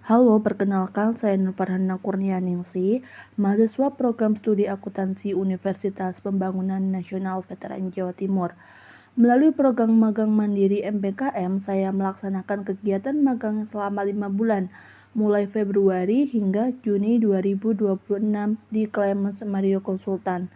Halo, perkenalkan saya Nur Farhana Kurnianingsih, mahasiswa program studi akuntansi Universitas Pembangunan Nasional Veteran Jawa Timur. Melalui program magang mandiri MPKM, saya melaksanakan kegiatan magang selama 5 bulan, mulai Februari hingga Juni 2026 di Clemens Mario Konsultan.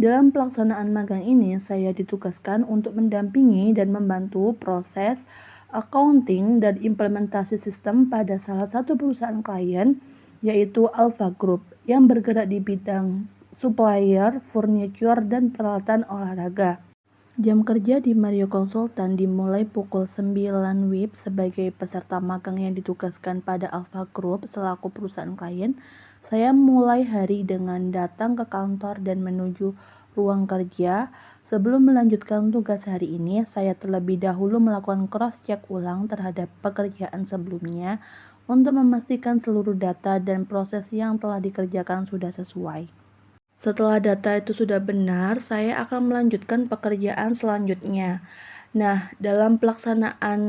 Dalam pelaksanaan magang ini, saya ditugaskan untuk mendampingi dan membantu proses accounting dan implementasi sistem pada salah satu perusahaan klien, yaitu Alpha Group, yang bergerak di bidang supplier, furniture, dan peralatan olahraga. Jam kerja di Mario Konsultan dimulai pukul 9 WIB sebagai peserta magang yang ditugaskan pada Alpha Group selaku perusahaan klien. Saya mulai hari dengan datang ke kantor dan menuju ruang kerja. Sebelum melanjutkan tugas hari ini, saya terlebih dahulu melakukan cross-check ulang terhadap pekerjaan sebelumnya untuk memastikan seluruh data dan proses yang telah dikerjakan sudah sesuai. Setelah data itu sudah benar, saya akan melanjutkan pekerjaan selanjutnya. Nah, dalam pelaksanaan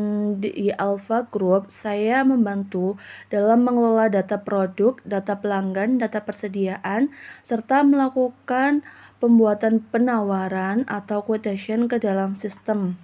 di Alpha Group, saya membantu dalam mengelola data produk, data pelanggan, data persediaan, serta melakukan pembuatan penawaran atau quotation ke dalam sistem.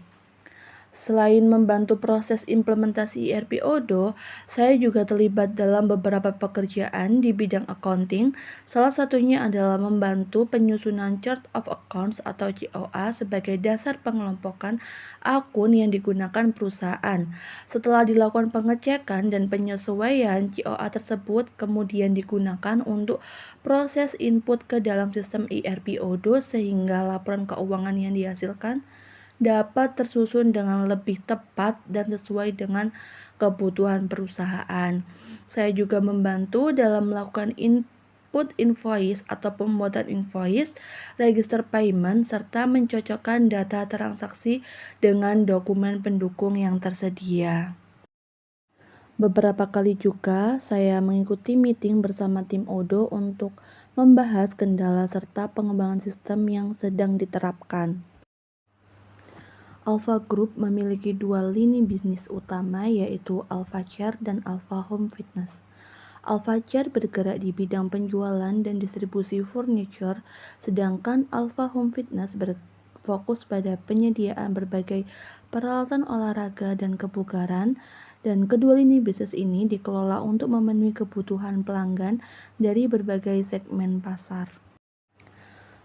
Selain membantu proses implementasi ERP Odoo, saya juga terlibat dalam beberapa pekerjaan di bidang accounting. Salah satunya adalah membantu penyusunan Chart of Accounts atau COA sebagai dasar pengelompokan akun yang digunakan perusahaan. Setelah dilakukan pengecekan dan penyesuaian, COA tersebut kemudian digunakan untuk proses input ke dalam sistem ERP Odoo sehingga laporan keuangan yang dihasilkan dapat tersusun dengan lebih tepat dan sesuai dengan kebutuhan perusahaan. Saya juga membantu dalam melakukan input invoice atau pembuatan invoice, register payment, serta mencocokkan data transaksi dengan dokumen pendukung yang tersedia. Beberapa kali juga saya mengikuti meeting bersama tim Odoo untuk membahas kendala serta pengembangan sistem yang sedang diterapkan. Alpha Group memiliki dua lini bisnis utama, yaitu Alpha Chair dan Alpha Home Fitness. Alpha Chair bergerak di bidang penjualan dan distribusi furniture, sedangkan Alpha Home Fitness berfokus pada penyediaan berbagai peralatan olahraga dan kebugaran, dan kedua lini bisnis ini dikelola untuk memenuhi kebutuhan pelanggan dari berbagai segmen pasar.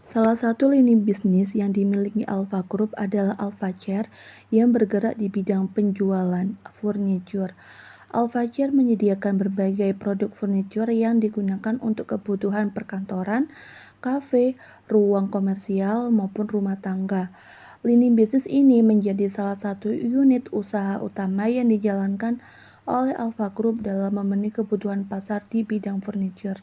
Salah satu lini bisnis yang dimiliki Alpha Group adalah Alpha Chair yang bergerak di bidang penjualan furniture. Alpha Chair menyediakan berbagai produk furniture yang digunakan untuk kebutuhan perkantoran, kafe, ruang komersial, maupun rumah tangga. Lini bisnis ini menjadi salah satu unit usaha utama yang dijalankan oleh Alpha Group dalam memenuhi kebutuhan pasar di bidang furniture.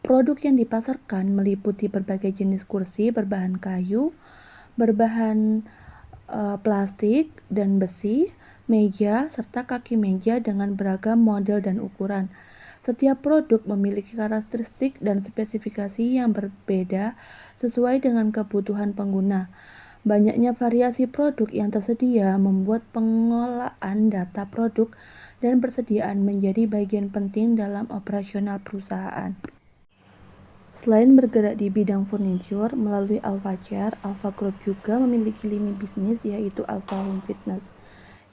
Produk yang dipasarkan meliputi berbagai jenis kursi berbahan kayu, berbahan plastik dan besi, meja, serta kaki meja dengan beragam model dan ukuran. Setiap produk memiliki karakteristik dan spesifikasi yang berbeda sesuai dengan kebutuhan pengguna. Banyaknya variasi produk yang tersedia membuat pengelolaan data produk dan persediaan menjadi bagian penting dalam operasional perusahaan. Selain bergerak di bidang furniture, melalui Alpha Chair, Alpha Group juga memiliki lini bisnis yaitu Alpha Home Fitness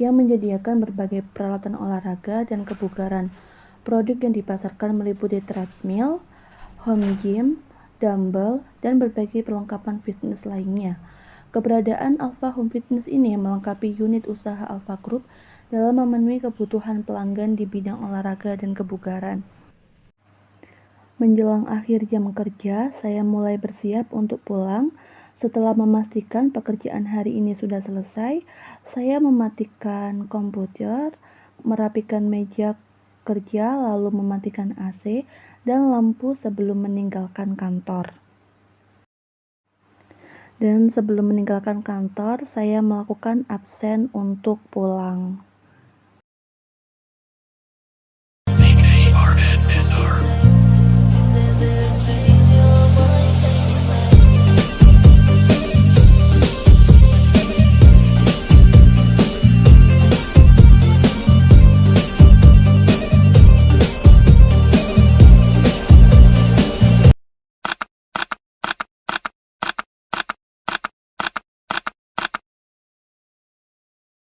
yang menyediakan berbagai peralatan olahraga dan kebugaran. Produk yang dipasarkan meliputi treadmill, home gym, dumbbell, dan berbagai perlengkapan fitness lainnya. Keberadaan Alpha Home Fitness ini melengkapi unit usaha Alpha Group dalam memenuhi kebutuhan pelanggan di bidang olahraga dan kebugaran. Menjelang akhir jam kerja, saya mulai bersiap untuk pulang. Setelah memastikan pekerjaan hari ini sudah selesai, saya mematikan komputer, merapikan meja kerja, lalu mematikan AC dan lampu sebelum meninggalkan kantor. Dan sebelum meninggalkan kantor, saya melakukan absen untuk pulang.